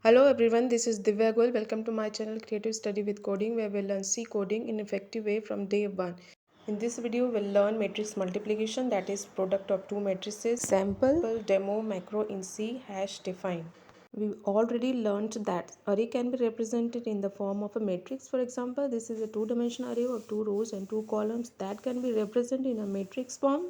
Hello everyone, this is Divya Goel. Welcome to my channel Creative Study with Coding, where we'll learn C coding in effective way from day 1. In this video, we'll learn matrix multiplication, that is product of two matrices, sample, demo, macro in C, hash define. We already learned that array can be represented in the form of a matrix. For example, this is a two-dimensional array of two rows and two columns that can be represented in a matrix form.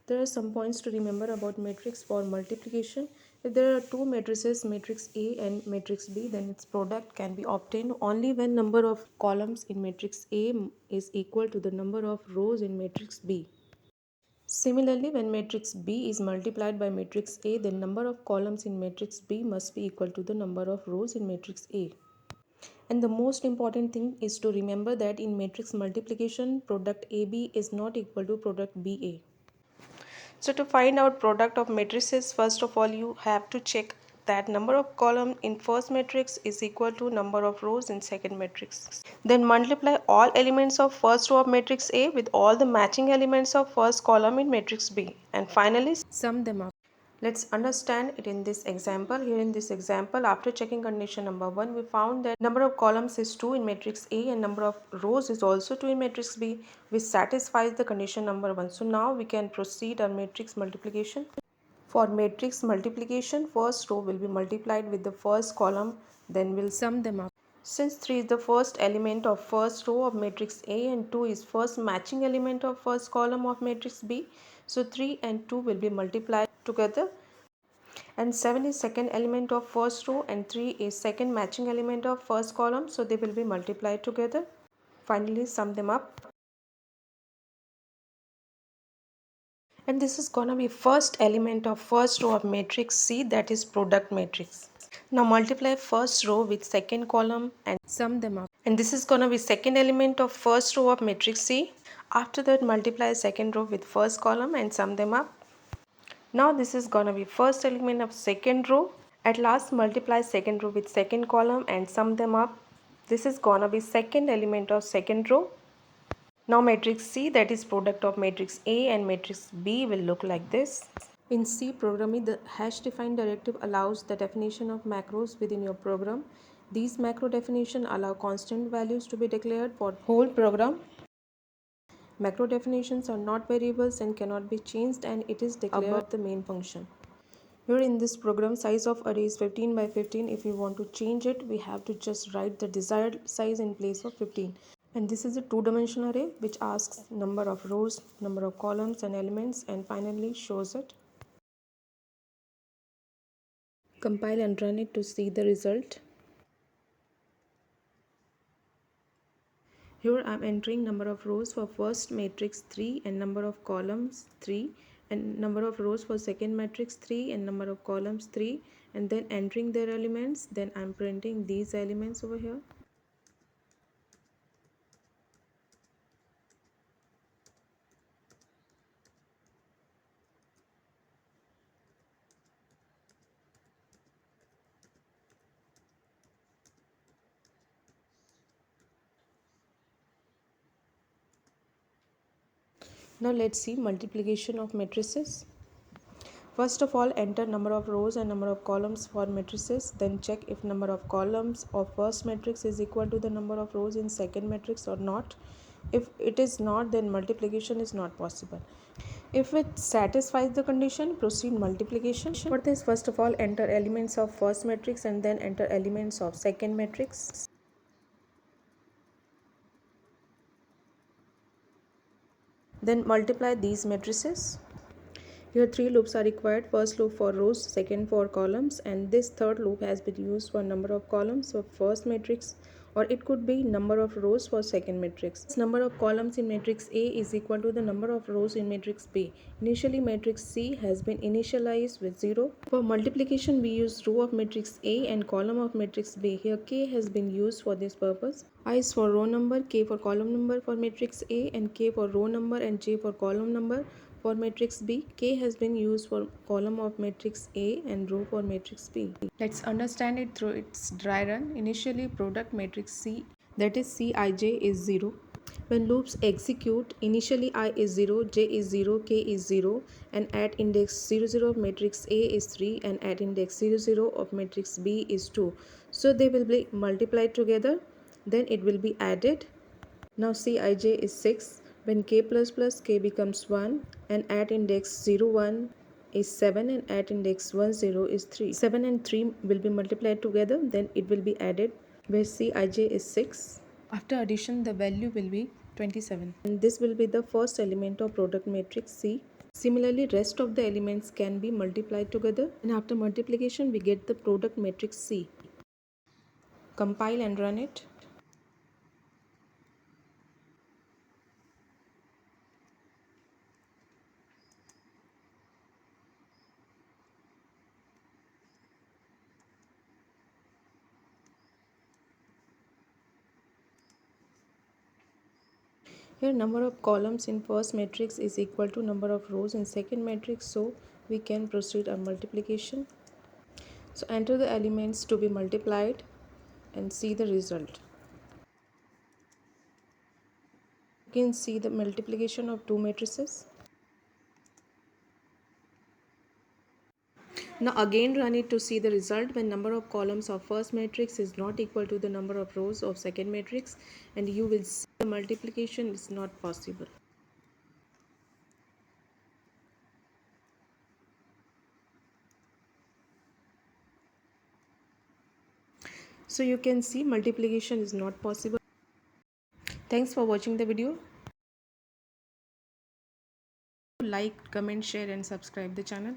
There are some points to remember about matrix for multiplication. If there are two matrices, matrix A and matrix B, then its product can be obtained only when number of columns in matrix A is equal to the number of rows in matrix B. Similarly, when matrix B is multiplied by matrix A, then number of columns in matrix B must be equal to the number of rows in matrix A. And the most important thing is to remember that in matrix multiplication, product AB is not equal to product BA. So to find out product of matrices, first of all you have to check that number of column in first matrix is equal to number of rows in second matrix. Then multiply all elements of first row of matrix A with all the matching elements of first column in matrix B, and finally sum them up. Let's understand it in this example. Here in this example, after checking condition number 1, we found that number of columns is 2 in matrix A and number of rows is also 2 in matrix B, which satisfies the condition number 1. So now we can proceed on matrix multiplication. For matrix multiplication, first row will be multiplied with the first column, then we'll sum them up. Since 3 is the first element of first row of matrix A and 2 is first matching element of first column of matrix B, so 3 and 2 will be multiplied together, and 7 is second element of first row and 3 is second matching element of first column, so they will be multiplied together. Finally sum them up, and this is gonna be first element of first row of matrix C, that is product matrix. Now multiply first row with second column and sum them up, and this is gonna be second element of first row of matrix C. After that multiply second row with first column and sum them up. Now this is gonna be first element of second row. At last multiply second row with second column and sum them up. This is gonna be second element of second row. Now matrix C, that is product of matrix A and matrix B, will look like this. In C programming, the hash define directive allows the definition of macros within your program. These macro definition allow constant values to be declared for whole program. Macro definitions are not variables and cannot be changed, and it is declared above the main function. Here in this program, size of array is 15 by 15. If you want to change it, we have to just write the desired size in place of 15. And this is a two-dimensional array which asks number of rows, number of columns and elements, and finally shows it. Compile and run it to see the result. Here I am entering number of rows for first matrix 3 and number of columns 3, and number of rows for second matrix 3 and number of columns 3, and then entering their elements. Then I am printing these elements over here. Now let's see multiplication of matrices. First of all, enter number of rows and number of columns for matrices. Then check if number of columns of first matrix is equal to the number of rows in second matrix or not. If it is not, then multiplication is not possible. If it satisfies the condition, proceed multiplication. For this, first of all, enter elements of first matrix and then enter elements of second matrix. Then multiply these matrices. Here 3 loops are required. First loop for rows, second for columns, and this third loop has been used for number of columns of first matrix, or it could be number of rows for second matrix. Number of columns in matrix A is equal to the number of rows in matrix B. Initially matrix C has been initialized with 0. For multiplication we use row of matrix A and column of matrix B. Here K has been used for this purpose. I is for row number, K for column number for matrix A, and K for row number and J for column number. For matrix B, K has been used for column of matrix A and row for matrix B. Let's understand it through its dry run. Initially, product matrix C, that is Cij, is 0. When loops execute, initially I is 0, j is 0, k is 0, and at index 0 0 of matrix A is 3, and at index 0 0 of matrix B is 2. So they will be multiplied together, then it will be added. Now Cij is 6, when k plus plus k becomes 1, and at index 0 1 is 7, and at index 1 0 is 3. 7 and 3 will be multiplied together, then it will be added, where Cij is 6. After addition, the value will be 27. And this will be the first element of product matrix C. Similarly, rest of the elements can be multiplied together, and after multiplication we get the product matrix C. Compile and run it. Here number of columns in first matrix is equal to number of rows in second matrix, so we can proceed on multiplication. So enter the elements to be multiplied and see the result. You can see the multiplication of two matrices. Now again run it to see the result when number of columns of first matrix is not equal to the number of rows of second matrix, and you will see the multiplication is not possible. So you can see multiplication is not possible. Thanks for watching the video. Like, comment, share and subscribe the channel.